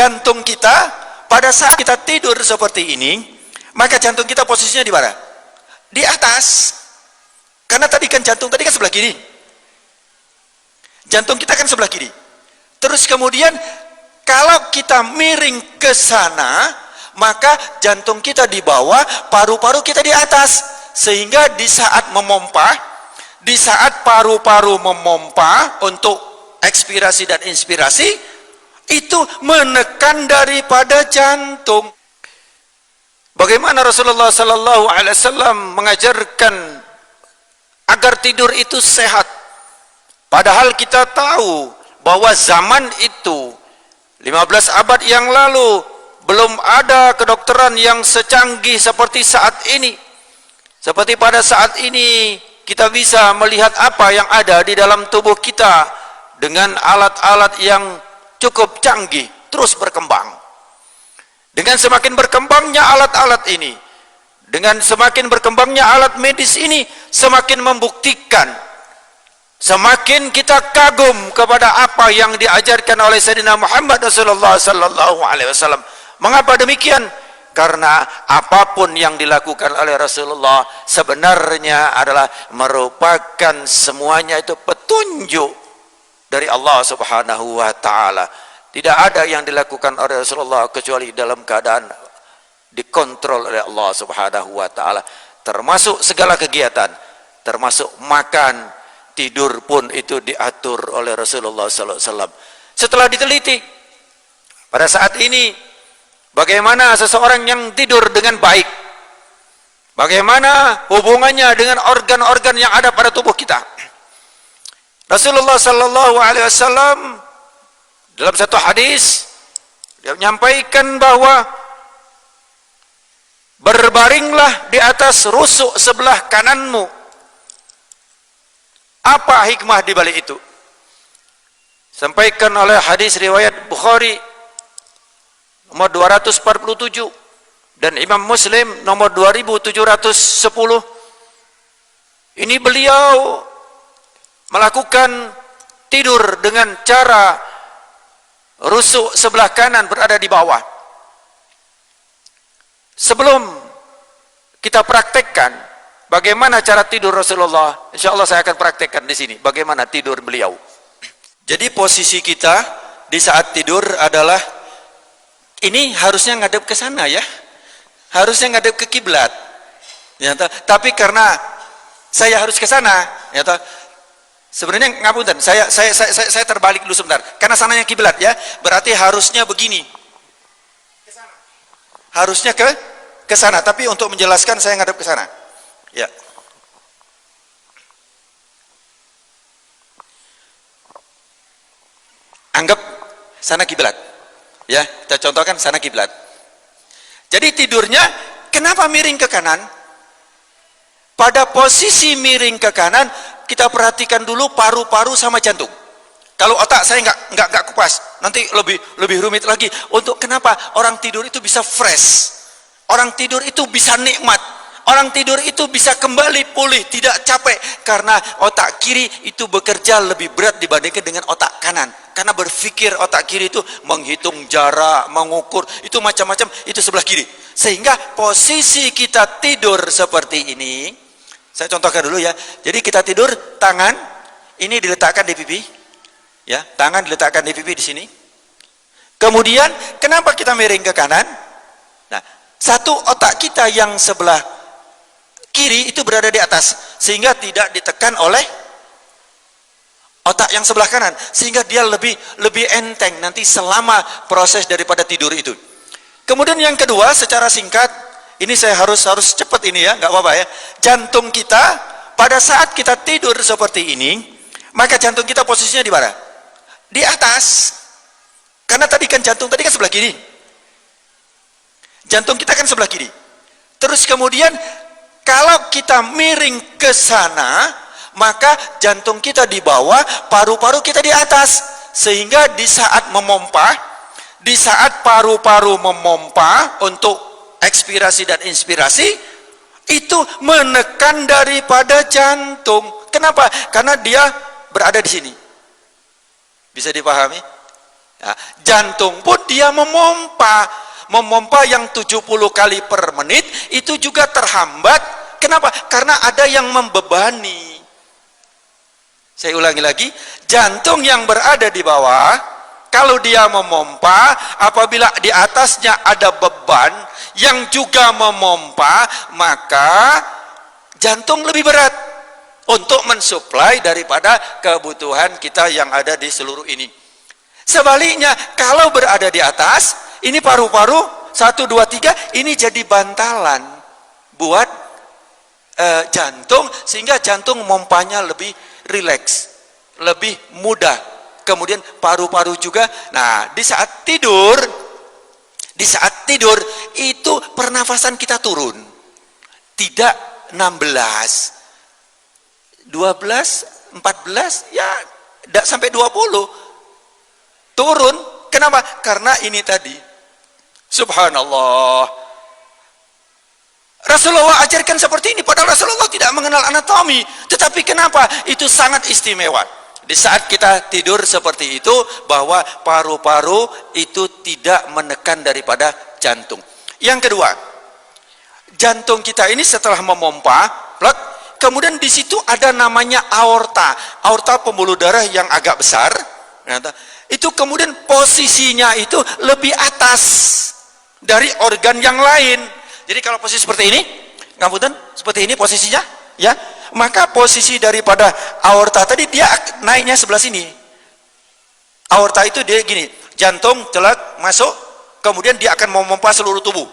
jantung kita pada saat kita tidur seperti ini, maka jantung kita posisinya di mana? Di atas. Karena tadi kan jantung tadi kan sebelah kiri. Jantung kita kan sebelah kiri. Terus kemudian kalau kita miring ke sana, maka jantung kita di bawah, paru-paru kita di atas. Sehingga di saat memompa, di saat paru-paru memompa untuk ekspirasi dan inspirasi, itu menekan daripada jantung. Bagaimana Rasulullah sallallahu alaihi wasallam mengajarkan agar tidur itu sehat? Padahal kita tahu bahwa zaman itu 15 abad yang lalu belum ada kedokteran yang secanggih seperti saat ini. Seperti pada saat ini kita bisa melihat apa yang ada di dalam tubuh kita dengan alat-alat yang cukup canggih, terus berkembang. Dengan semakin berkembangnya alat-alat ini, dengan semakin berkembangnya alat medis ini, semakin membuktikan, semakin kita kagum kepada apa yang diajarkan oleh Sayyidina Muhammad Rasulullah sallallahu alaihi wasallam. Mengapa demikian? Karena apapun yang dilakukan oleh Rasulullah sebenarnya adalah merupakan semuanya itu petunjuk dari Allah Subhanahu wa taala. Tidak ada yang dilakukan oleh Rasulullah kecuali dalam keadaan dikontrol oleh Allah Subhanahu wa taala, termasuk segala kegiatan, termasuk makan, tidur pun itu diatur oleh Rasulullah sallallahu alaihi wasallam. Setelah diteliti pada saat ini bagaimana seseorang yang tidur dengan baik, bagaimana hubungannya dengan organ-organ yang ada pada tubuh kita. Rasulullah sallallahu alaihi wasallam dalam satu hadis dia menyampaikan bahwa berbaringlah di atas rusuk sebelah kananmu. Apa hikmah di balik itu? Sampaikan oleh hadis riwayat Bukhari nomor 247 dan Imam Muslim nomor 2710. Ini beliau melakukan tidur dengan cara rusuk sebelah kanan berada di bawah. Sebelum kita praktekkan bagaimana cara tidur Rasulullah, insya Allah saya akan praktekkan di sini bagaimana tidur beliau. Jadi posisi kita di saat tidur adalah ini harusnya ngadep ke sana ya, harusnya ngadep ke kiblat. Ya, tapi karena saya harus ke sana, ya, sebenarnya ngapunten, saya terbalik dulu sebentar. Karena sananya kiblat ya, berarti harusnya begini. Harusnya ke sana, tapi untuk menjelaskan saya ngadep ke sana. Ya. Anggap sana kiblat. Ya, kita contohkan sana kiblat. Jadi tidurnya kenapa miring ke kanan? Pada posisi miring ke kanan, kita perhatikan dulu paru-paru sama jantung. Kalau otak saya nggak kupas, nanti lebih rumit lagi. Untuk kenapa orang tidur itu bisa fresh, orang tidur itu bisa nikmat, orang tidur itu bisa kembali pulih, tidak capek, karena otak kiri itu bekerja lebih berat dibandingkan dengan otak kanan. Karena berpikir otak kiri itu menghitung jarak, mengukur, itu macam-macam, itu sebelah kiri. Sehingga posisi kita tidur seperti ini, saya contohkan dulu ya. Jadi kita tidur, tangan ini diletakkan di pipi, ya, tangan diletakkan di pipi di sini. Kemudian kenapa kita miring ke kanan? Nah, satu otak kita yang sebelah kiri itu berada di atas, sehingga tidak ditekan oleh otak yang sebelah kanan, sehingga dia lebih enteng nanti selama proses daripada tidur itu. Kemudian yang kedua, secara singkat, ini saya harus cepat ini ya, nggak apa-apa ya. Jantung kita pada saat kita tidur seperti ini, maka jantung kita posisinya di mana? Di atas. Karena tadi kan jantung tadi kan sebelah kiri. Jantung kita kan sebelah kiri. Terus kemudian kalau kita miring ke sana, maka jantung kita di bawah, paru-paru kita di atas. Sehingga di saat memompa, di saat paru-paru memompa untuk ekspirasi dan inspirasi, itu menekan daripada jantung. Kenapa? Karena dia berada di sini. Bisa dipahami? Nah, jantung pun dia memompa yang 70 kali per menit itu juga terhambat. Kenapa? Karena ada yang membebani. Saya ulangi lagi, jantung yang berada di bawah, kalau dia memompa, apabila di atasnya ada beban yang juga memompa, maka jantung lebih berat untuk mensuplai daripada kebutuhan kita yang ada di seluruh ini. Sebaliknya, kalau berada di atas, ini paru-paru 1, 2, 3, ini jadi bantalan buat jantung, sehingga jantung mompanya lebih rileks, lebih mudah. Kemudian paru-paru juga. Nah, di saat tidur itu pernafasan kita turun. Tidak 16, 12, 14, ya tidak sampai 20. Turun. Kenapa? Karena ini tadi. Subhanallah. Rasulullah ajarkan seperti ini, padahal Rasulullah tidak mengenal anatomi. Tetapi kenapa? Itu sangat istimewa. Di saat kita tidur seperti itu, bahwa paru-paru itu tidak menekan daripada jantung. Yang kedua, jantung kita ini setelah memompa, kemudian di situ ada namanya aorta. Aorta pembuluh darah yang agak besar. Itu kemudian posisinya itu lebih atas dari organ yang lain. Jadi kalau posisi seperti ini, ngapunten, seperti ini posisinya, ya, maka posisi daripada aorta tadi dia naiknya sebelah sini. Aorta itu dia gini, jantung celak masuk, kemudian dia akan memompa seluruh tubuh.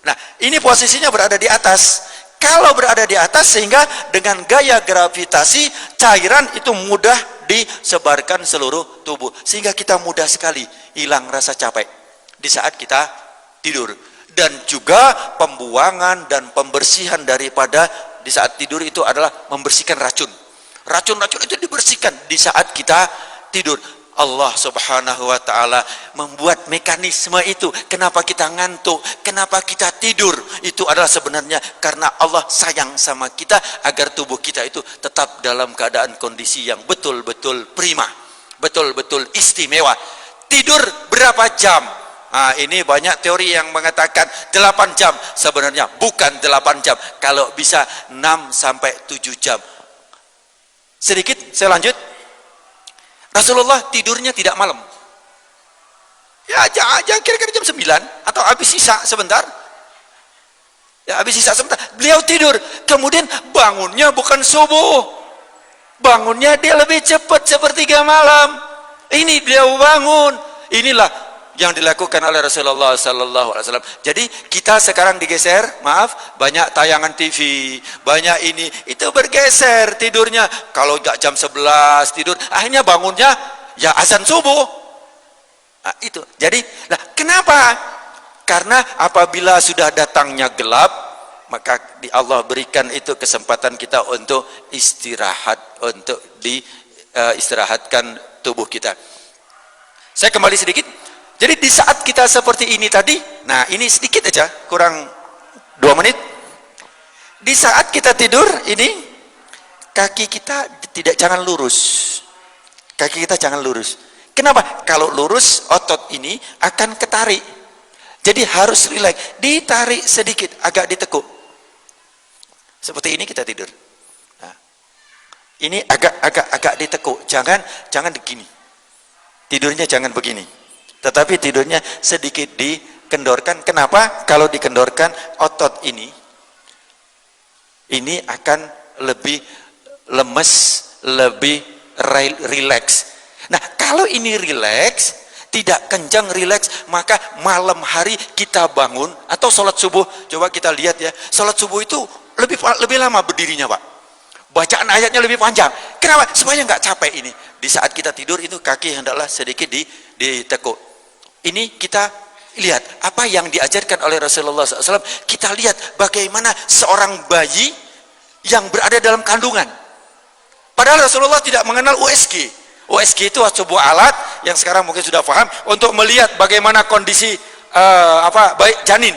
Nah, ini posisinya berada di atas. Kalau berada di atas, sehingga dengan gaya gravitasi cairan itu mudah disebarkan seluruh tubuh, sehingga kita mudah sekali hilang rasa capek di saat kita tidur. Dan juga pembuangan dan pembersihan daripada di saat tidur itu adalah membersihkan racun. Racun-racun itu dibersihkan di saat kita tidur. Allah subhanahu wa ta'ala membuat mekanisme itu. Kenapa kita ngantuk, kenapa kita tidur, itu adalah sebenarnya karena Allah sayang sama kita, agar tubuh kita itu tetap dalam keadaan kondisi yang betul-betul prima, betul-betul istimewa. Tidur berapa jam? Nah, ini banyak teori yang mengatakan 8 jam. Sebenarnya bukan 8 jam. Kalau bisa 6 sampai 7 jam. Sedikit saya lanjut. Rasulullah tidurnya tidak malam. Ya, jangan kira-kira jam 9 atau habis sisa sebentar. Ya, habis sisa sebentar. Beliau tidur, kemudian bangunnya bukan subuh. Bangunnya dia lebih cepat, sepertiga malam. Ini beliau bangun. Inilah yang dilakukan oleh Rasulullah sallallahu alaihi wasallam. Jadi kita sekarang digeser, maaf, banyak tayangan TV, banyak ini, itu bergeser tidurnya. Kalau enggak jam 11 tidur, akhirnya bangunnya ya azan subuh. Nah, itu. Jadi, nah, kenapa? Karena apabila sudah datangnya gelap, maka Allah berikan itu kesempatan kita untuk istirahat, untuk istirahatkan tubuh kita. Saya kembali sedikit. Jadi di saat kita seperti ini tadi, nah ini sedikit aja, kurang 2 menit. Di saat kita tidur ini, kaki kita jangan lurus. Kaki kita jangan lurus. Kenapa? Kalau lurus, otot ini akan ketarik. Jadi harus rileks, ditarik sedikit, agak ditekuk. Seperti ini kita tidur. Nah, ini agak ditekuk, jangan begini. Tidurnya jangan begini. Tetapi tidurnya sedikit dikendorkan. Kenapa? Kalau dikendorkan, otot ini akan lebih lemes, lebih rileks. Nah, kalau ini rileks, tidak kencang rileks, maka malam hari kita bangun atau sholat subuh, coba kita lihat ya, sholat subuh itu lebih lama berdirinya, Pak. Bacaan ayatnya lebih panjang. Kenapa? Supaya nggak capek ini. Di saat kita tidur itu kaki hendaklah sedikit ditekuk. Ini kita lihat apa yang diajarkan oleh Rasulullah SAW. Kita lihat bagaimana seorang bayi yang berada dalam kandungan. Padahal Rasulullah tidak mengenal USG. USG itu sebuah alat yang sekarang mungkin sudah paham untuk melihat bagaimana kondisi baik janin.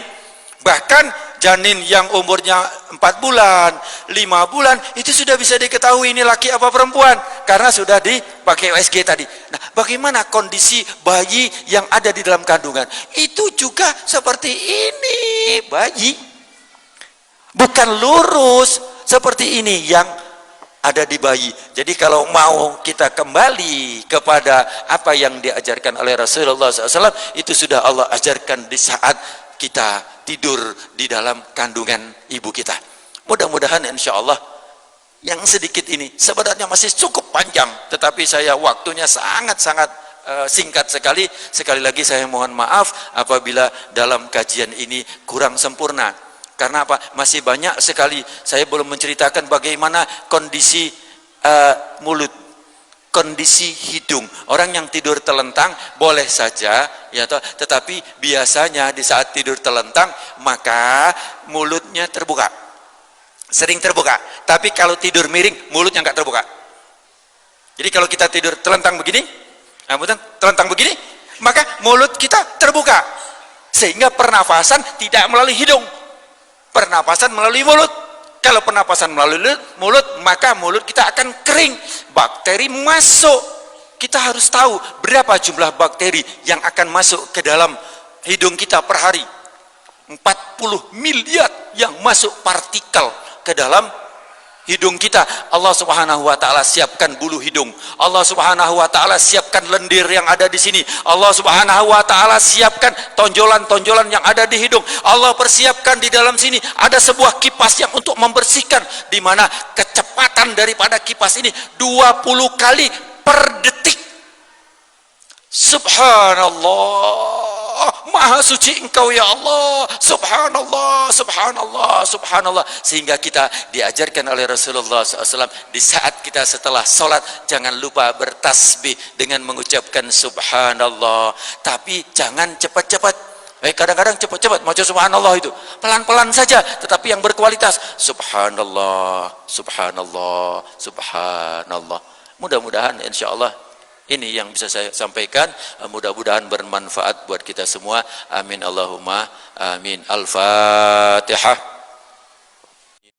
Bahkan janin yang umurnya 4 bulan, 5 bulan, itu sudah bisa diketahui ini laki apa perempuan karena sudah dipakai USG tadi. Nah, bagaimana kondisi bayi yang ada di dalam kandungan? Itu juga seperti ini, bayi bukan lurus seperti ini yang ada di bayi. Jadi kalau mau kita kembali kepada apa yang diajarkan oleh Rasulullah SAW, itu sudah Allah ajarkan di saat kita tidur di dalam kandungan ibu kita. Mudah-mudahan insya Allah yang sedikit ini sebenarnya masih cukup panjang, tetapi saya waktunya sangat-sangat singkat sekali. Sekali lagi saya mohon maaf apabila dalam kajian ini kurang sempurna. Karena apa? Masih banyak sekali saya belum menceritakan bagaimana kondisi mulut, kondisi hidung. Orang yang tidur telentang boleh saja, ya toh, tetapi biasanya di saat tidur telentang maka mulutnya terbuka, sering terbuka. Tapi kalau tidur miring mulutnya nggak terbuka. Jadi kalau kita tidur telentang begini, telentang begini, maka mulut kita terbuka, sehingga pernafasan tidak melalui hidung. Pernapasan melalui mulut. Kalau pernapasan melalui mulut, maka mulut kita akan kering, bakteri masuk. Kita harus tahu berapa jumlah bakteri yang akan masuk ke dalam hidung kita per hari. 40 miliar yang masuk partikel ke dalam hidung kita. Allah Subhanahu wa taala siapkan bulu hidung. Allah Subhanahu wa taala siapkan lendir yang ada di sini. Allah Subhanahu wa taala siapkan tonjolan-tonjolan yang ada di hidung. Allah persiapkan di dalam sini ada sebuah kipas yang untuk membersihkan, di mana kecepatan daripada kipas ini 20 kali per detik. Subhanallah. Maha suci engkau ya Allah. Subhanallah, subhanallah, subhanallah. Sehingga kita diajarkan oleh Rasulullah SAW, di saat kita setelah sholat jangan lupa bertasbih dengan mengucapkan subhanallah. Tapi jangan cepat-cepat. Kadang-kadang cepat-cepat maca subhanallah itu pelan-pelan saja, tetapi yang berkualitas. Subhanallah, subhanallah, subhanallah. Mudah-mudahan insya Allah ini yang bisa saya sampaikan, mudah-mudahan bermanfaat buat kita semua. Amin Allahumma amin. Al-Fatihah.